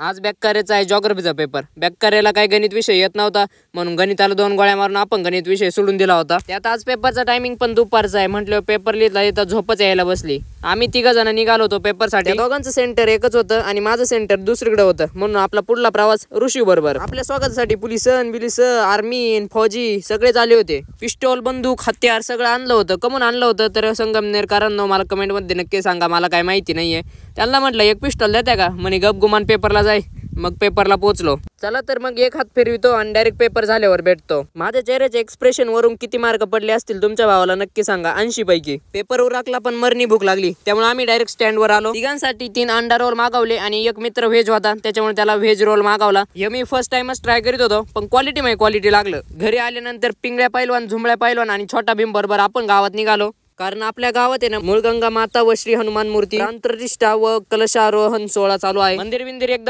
आज बॅक्करेचा आहे जॉग्राफीचा पेपर. बॅक्करेला काही गणित विषय येत नव्हता म्हणून गणिताला 2 गोळ्या मारून आपण गणित विषय सोडून दिला होता. त्यात आज पेपरचा टायमिंग पण दुपारचा आहे. म्हटलं पेपर लिहिता लिहिता झोपच यायला बसली. आम्ही 3 जण निघालो होतो पेपरसाठी. दोघांचं सेंटर एकच होतं आणि माझं सेंटर दुसरीकडे होतं म्हणून आपला पुढला प्रवास ऋषी बरोबर. आपल्या स्वागतासाठी पोलिस आर्मी फौजी सगळेच आले होते. पिस्टॉल बंदूक हत्यार सगळं आणलं होतं. कमून आणलं होतं तर संगमनेरकरांनो मला कमेंट मध्ये नक्की सांगा, मला काय माहिती नाहीये. त्यांना म्हटलं 1 पिस्टॉल देता का म्हणे गप गुमान पेपरला जाय. मग पेपरला पोहोचलो. चला तर मग 1 हात फिरवितो आणि डायरेक्ट पेपर झाल्यावर भेटतो. माझ्या चेहऱ्याचे एक्सप्रेशन वरून किती मार्क पडले असतील तुमच्या भावाला नक्की सांगा. 80 पैकी. पेपर उरकला पण मरणी भूक लागली त्यामुळे आम्ही डायरेक्ट स्टँडवर आलो. तिघांसाठी 3 अंडा रोल मागवले आणि एक मित्र व्हेज होता त्याच्यामुळे त्याला व्हेज रोल मागवला. हे मी फर्स्ट टाइमच ट्राय करीत होतो पण क्वालिटी लागलं. घरी आल्यानंतर पिंगळ्या पैलवान झुंबळ्या पैलवान आणि छोटा भीम बरोबर आपण गावात निघालो. कारण आपल्या गावात आहे ना मूळ गंगा माता व श्री हनुमान मूर्ती प्राणप्रतिष्ठा व कलशारोहण सोहळा चालू आहे. मंदिर एकदम